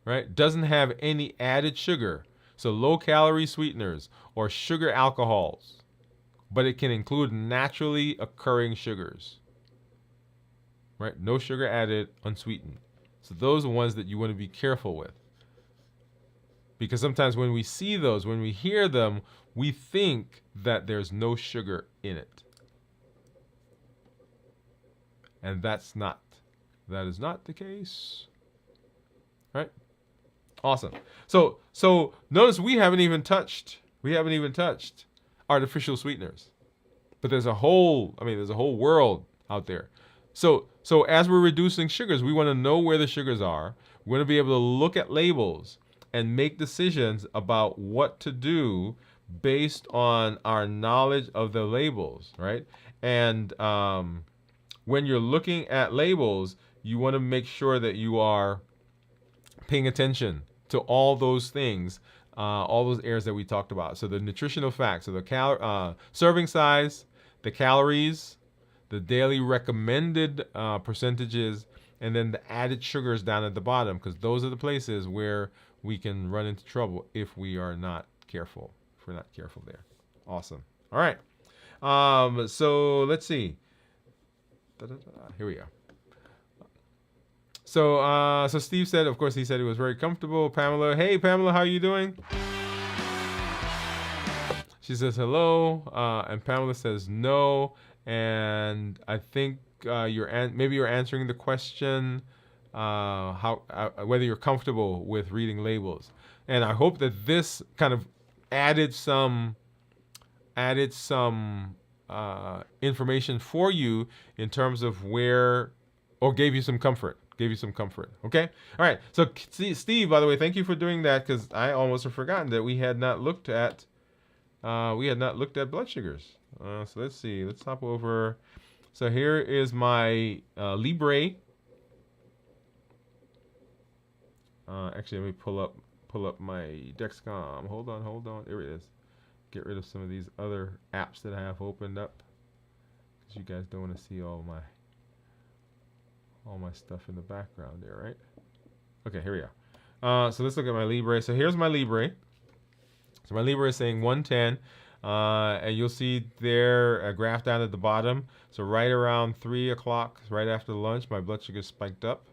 Speaker 1: right, doesn't have any added sugar. So low-calorie sweeteners or sugar alcohols, but it can include naturally occurring sugars. Right? No sugar added, unsweetened. So those are ones that you want to be careful with. Because sometimes when we see those, when we hear them, we think that there's no sugar in it. And that is not the case. Right? Awesome. So notice we haven't even touched artificial sweeteners. But there's a whole world out there. So as we're reducing sugars, we want to know where the sugars are. We want to be able to look at labels and make decisions about what to do based on our knowledge of the labels, right? And when you're looking at labels, you want to make sure that you are paying attention to all those things, all those areas that we talked about. So the nutritional facts, so the serving size, the calories, the daily recommended percentages, and then the added sugars down at the bottom, because those are the places where we can run into trouble if we are not careful. If we're not careful there. Awesome. All right. So let's see. Here we go. So Steve said, of course, he said he was very comfortable. Pamela, hey Pamela, how are you doing? She says hello, and Pamela says no, and I think maybe you're answering the question whether you're comfortable with reading labels, and I hope that this kind of added some information for you in terms of where, or gave you some comfort. Okay. All right. So Steve, by the way, thank you for doing that, because I almost have forgotten that we had not looked at blood sugars. So let's see. Let's hop over. So here is my Libre. Actually, let me pull up my Dexcom. Hold on. There it is. Get rid of some of these other apps that I have opened up, because you guys don't want to see all my stuff in the background there, right? Okay, here we go. So let's look at my Libre. So here's my Libre. So my Libre is saying 110, and you'll see there a graph down at the bottom. So right around 3 o'clock, right after lunch, my blood sugar spiked up,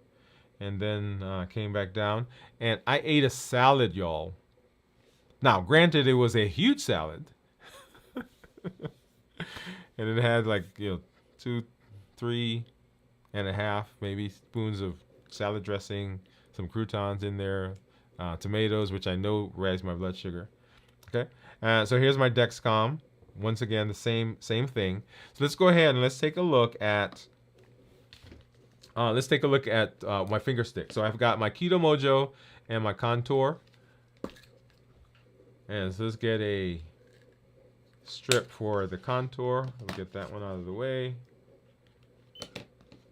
Speaker 1: and then came back down. And I ate a salad, y'all. Now, granted, it was a huge salad, and it had like 2, 3 and a half maybe spoons of salad dressing, some croutons in there, tomatoes, which I know raise my blood sugar. Okay, so here's my Dexcom. Once again, the same thing. So let's go ahead and let's take a look at my finger stick. So I've got my Keto Mojo and my Contour, and so let's get a strip for the Contour. We'll get that one out of the way.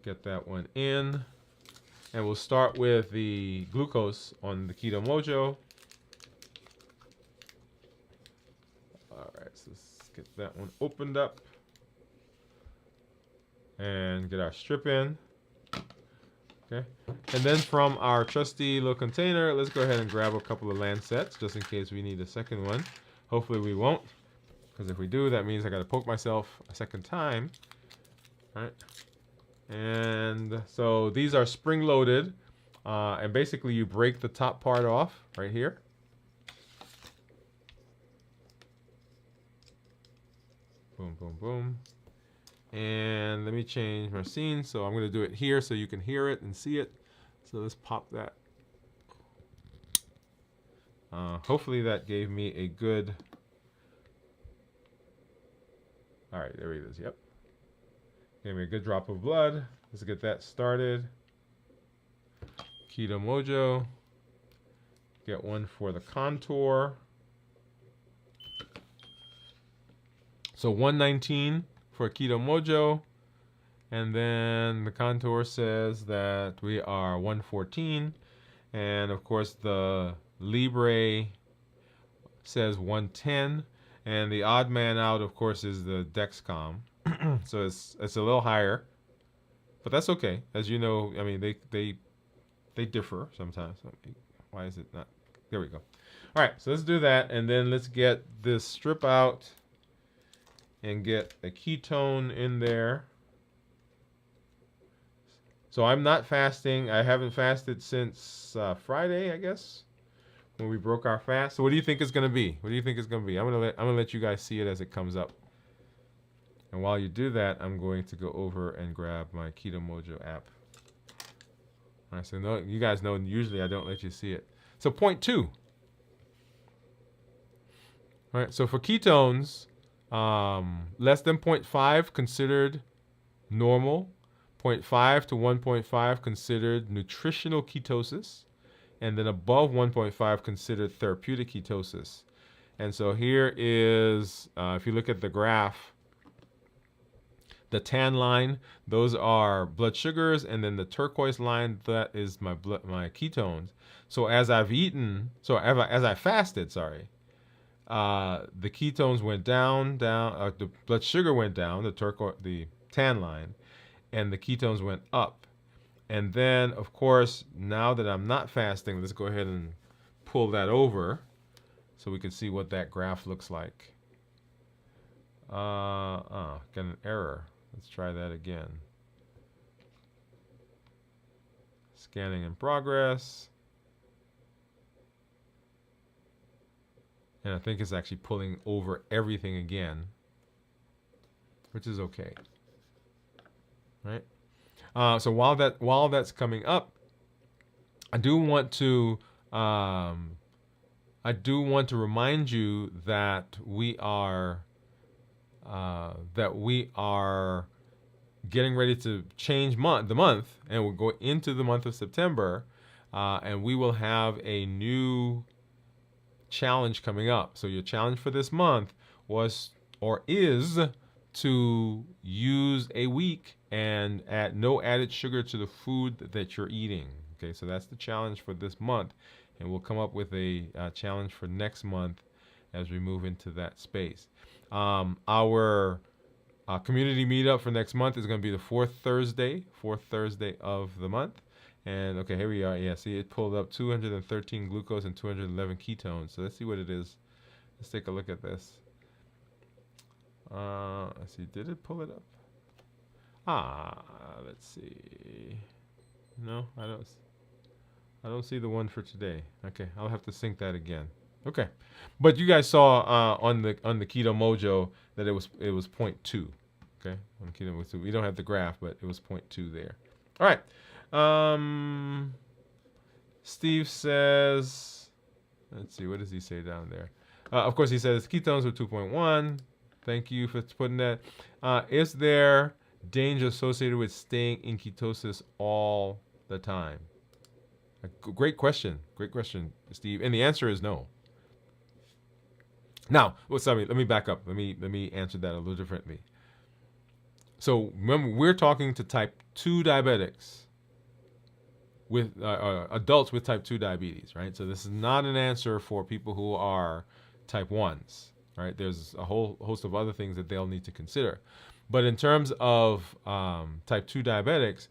Speaker 1: Get that one in, and we'll start with the glucose on the Keto Mojo. All right, so let's get that one opened up and get our strip in. Okay, and then from our trusty little container, let's go ahead and grab a couple of Lancets just in case we need a second one. Hopefully we won't, because if we do, that means I got to poke myself a second time. All right. And so these are spring loaded, and basically you break the top part off right here. Boom, boom, boom. And let me change my scene. So I'm going to do it here so you can hear it and see it. So let's pop that. Hopefully that gave me a good... All right, there it is. Yep. Gave me a good drop of blood. Let's get that started. Keto Mojo. Get one for the Contour. So 119 for Keto Mojo. And then the Contour says that we are 114. And of course the Libre says 110. And the odd man out, of course, is the Dexcom. So it's a little higher, but that's okay. As you know, I mean, they differ sometimes. Why is it not? There we go. All right, so let's do that, and then let's get this strip out and get a ketone in there. So I'm not fasting. I haven't fasted since Friday, I guess, when we broke our fast. So what do you think it's gonna be? What do you think it's gonna be? I'm gonna let you guys see it as it comes up. And while you do that, I'm going to go over and grab my Keto Mojo app. All right, so no, you guys know usually I don't let you see it. So point 2. All right, so for ketones, less than 0.5 considered normal, 0.5 to 1.5 considered nutritional ketosis, and then above 1.5 considered therapeutic ketosis. And so here is, if you look at the graph, the tan line, those are blood sugars, and then the turquoise line, that is my ketones. So as I've eaten, as I fasted, sorry, the ketones went down, the blood sugar went down, the tan line, and the ketones went up. And then, of course, now that I'm not fasting, let's go ahead and pull that over so we can see what that graph looks like. Got an error. Let's try that again. Scanning in progress. And I think it's actually pulling over everything again, which is okay. Right? So while that's coming up, I do want to remind you that we are getting ready to change the month, and we'll go into the month of September, and we will have a new challenge coming up. So your challenge for this month is to use a week and add no added sugar to the food that you're eating. Okay, so that's the challenge for this month, and we'll come up with a challenge for next month as we move into that space. Our community meetup for next month is going to be the fourth Thursday of the month. And okay, here we are. Yeah, see, it pulled up 213 glucose and 211 ketones. So let's see what it is. Let's take a look at this. Let's see, did it pull it up? Let's see. No, I don't see the one for today. Okay, I'll have to sync that again. Okay, but you guys saw on the Keto Mojo that it was 0.2. Okay, on Keto Mojo, we don't have the graph, but it was 0.2 there. All right. Steve says, let's see, what does he say down there? Of course, he says ketones were 2.1. Thank you for putting that. Is there danger associated with staying in ketosis all the time? Great question, Steve. And the answer is no. Now, sorry, let me back up. Let me answer that a little differently. So remember, we're talking to type 2 diabetics with adults with type 2 diabetes, right? So this is not an answer for people who are type 1s, right? There's a whole host of other things that they'll need to consider. But in terms of type 2 diabetics,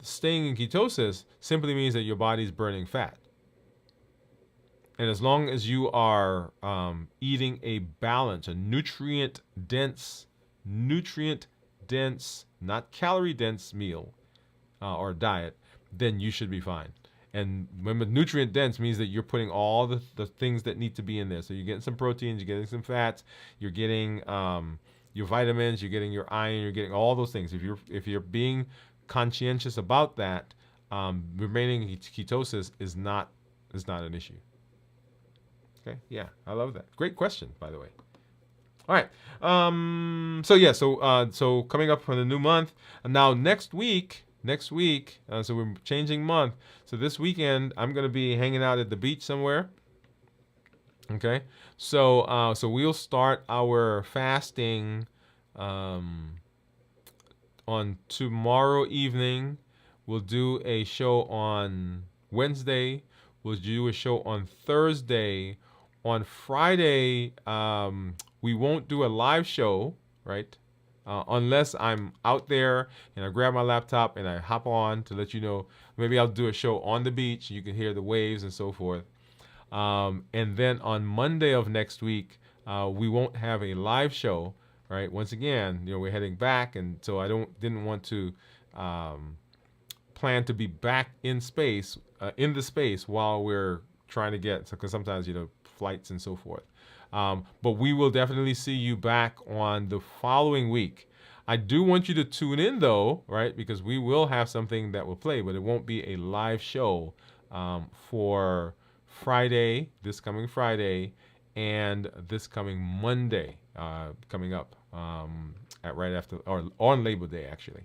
Speaker 1: staying in ketosis simply means that your body's burning fat. And as long as you are eating a balanced, a nutrient-dense, not calorie-dense meal or diet, then you should be fine. And remember, nutrient-dense means that you're putting all the things that need to be in there. So you're getting some proteins, you're getting some fats, you're getting your vitamins, you're getting your iron, you're getting all those things. If you're being conscientious about that, remaining in ketosis is not an issue. Okay, yeah, I love that. Great question, by the way. All right. So coming up for the new month. Now next week, so we're changing month. So this weekend, I'm going to be hanging out at the beach somewhere. Okay. So we'll start our fasting on tomorrow evening. We'll do a show on Wednesday. We'll do a show on Thursday. On Friday, we won't do a live show, right? Unless I'm out there and I grab my laptop and I hop on to let you know. Maybe I'll do a show on the beach. You can hear the waves and so forth. And then on Monday of next week, we won't have a live show, right? Once again, we're heading back, and so I didn't want to plan to be back in the space while we're trying to get, because sometimes flights and so forth. But we will definitely see you back on the following week. I do want you to tune in though, right? Because we will have something that will play, but it won't be a live show for Friday, this coming Friday, and this coming Monday coming up right after, or on Labor Day actually.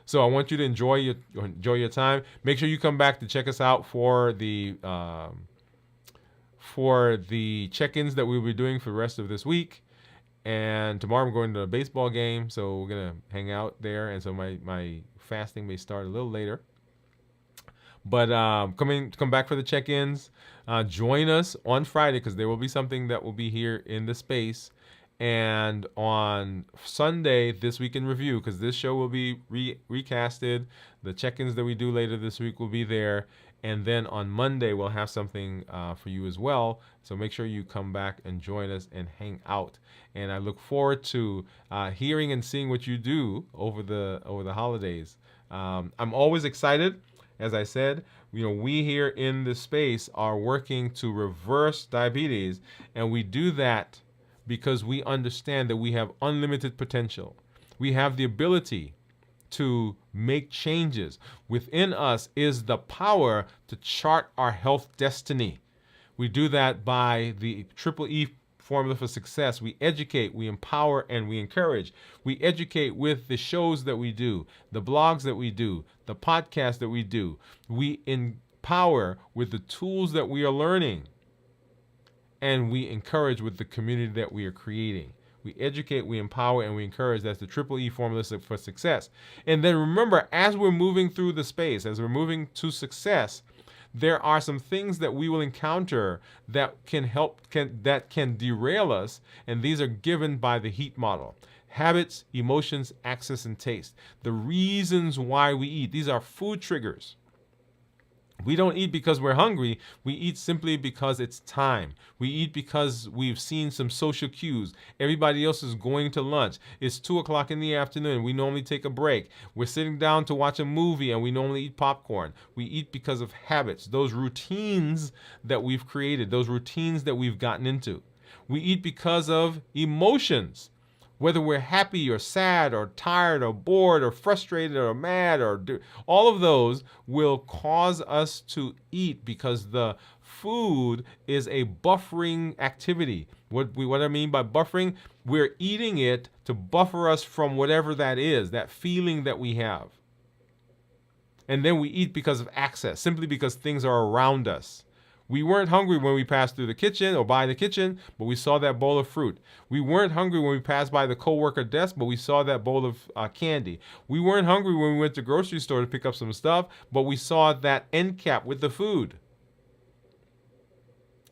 Speaker 1: So I want you to enjoy your time. Make sure you come back to check us out for the check-ins that we'll be doing for the rest of this week. And tomorrow I'm going to a baseball game, so we're going to hang out there. And so my fasting may start a little later. But come back for the check-ins. Join us on Friday, because there will be something that will be here in the space. And on Sunday, This Week in Review, because this show will be recasted, the check-ins that we do later this week will be there. And then on Monday, we'll have something for you as well. So make sure you come back and join us and hang out. And I look forward to hearing and seeing what you do over the holidays. I'm always excited. As I said, we here in this space are working to reverse diabetes, and we do that because we understand that we have unlimited potential. We have the ability to make changes. Within us is the power to chart our health destiny. We do that by the Triple E formula for success. We educate, we empower, and we encourage. We educate with the shows that we do, the blogs that we do, the podcasts that we do. We empower with the tools that we are learning. And we encourage with the community that we are creating. We educate, we empower, and we encourage. That's the Triple E formula for success. And then remember, as we're moving through the space, as we're moving to success, there are some things that we will encounter that can derail us, and these are given by the HEAT model. Habits, emotions, access, and taste. The reasons why we eat. These are food triggers. We don't eat because we're hungry. We eat simply because it's time. We eat because we've seen some social cues. Everybody else is going to lunch. It's 2 o'clock in the afternoon. We normally take a break. We're sitting down to watch a movie and we normally eat popcorn. We eat because of habits, those routines that we've created, those routines that we've gotten into. We eat because of emotions. Whether we're happy or sad or tired or bored or frustrated or mad all of those will cause us to eat because the food is a buffering activity. What I mean by buffering, we're eating it to buffer us from whatever that is, that feeling that we have. And then we eat because of access, simply because things are around us. We weren't hungry when we passed through the kitchen or by the kitchen, but we saw that bowl of fruit. We weren't hungry when we passed by the coworker desk, but we saw that bowl of candy. We weren't hungry when we went to the grocery store to pick up some stuff, but we saw that end cap with the food.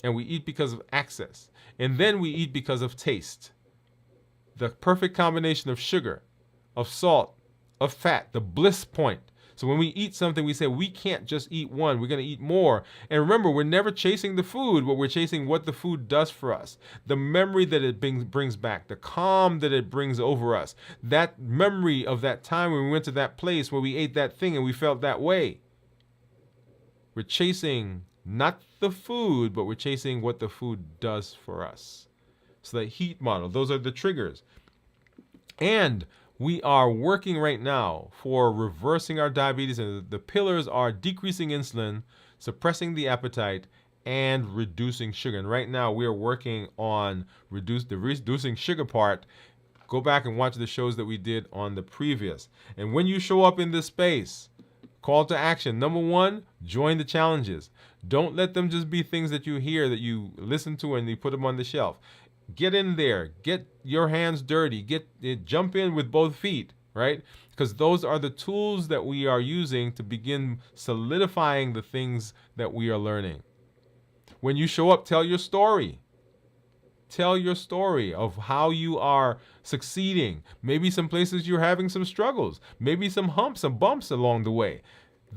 Speaker 1: And we eat because of access. And then we eat because of taste. The perfect combination of sugar, of salt, of fat, the bliss point. So when we eat something, we say we can't just eat one. We're going to eat more. And remember, we're never chasing the food, but we're chasing what the food does for us. The memory that it brings back, the calm that it brings over us. That memory of that time when we went to that place where we ate that thing and we felt that way. We're chasing not the food, but we're chasing what the food does for us. So the HEAT model, those are the triggers. And we are working right now for reversing our diabetes, and the pillars are decreasing insulin, suppressing the appetite, and reducing sugar. And right now we are working on the reducing sugar part. Go back and watch the shows that we did on the previous. And when you show up in this space, call to action. Number 1, join the challenges. Don't let them just be things that you hear, that you listen to, and you put them on the shelf. Get in there, get your hands dirty, jump in with both feet, right? Because those are the tools that we are using to begin solidifying the things that we are learning. When you show up, tell your story. Tell your story of how you are succeeding. Maybe some places you're having some struggles, maybe some humps and bumps along the way.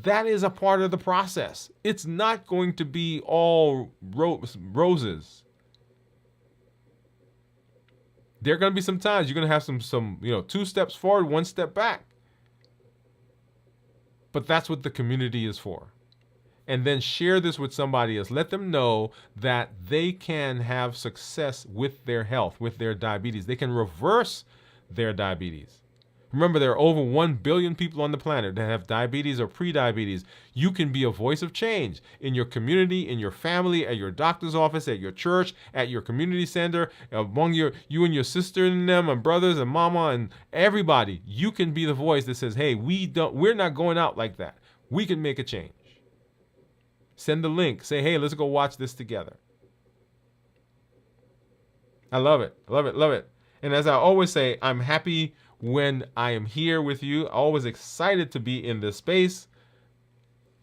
Speaker 1: That is a part of the process. It's not going to be all roses. There are going to be some times you're going to have some 2 steps forward, 1 step back. But that's what the community is for. And then share this with somebody else. Let them know that they can have success with their health, with their diabetes. They can reverse their diabetes. Remember, there are over 1 billion people on the planet that have diabetes or pre-diabetes. You can be a voice of change in your community, in your family, at your doctor's office, at your church, at your community center, among you and your sister and them and brothers and mama and everybody. You can be the voice that says, hey, we're not going out like that. We can make a change. Send the link. Say, hey, let's go watch this together. I love it. Love it. Love it. And as I always say, I'm happy when I am here with you. Always excited to be in this space,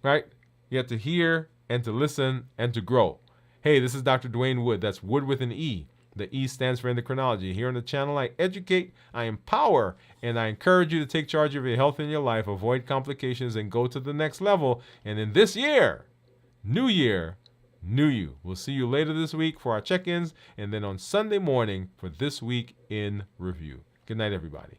Speaker 1: right? You have to hear and to listen and to grow. Hey, this is Dr. Dwain Woode. That's Wood with an E. The E stands for endocrinology. Here on the channel, I educate, I empower, and I encourage you to take charge of your health and your life, avoid complications, and go to the next level. And in this year, new year, new you. We'll see you later this week for our check-ins, and then on Sunday morning for This Week in Review. Good night, everybody.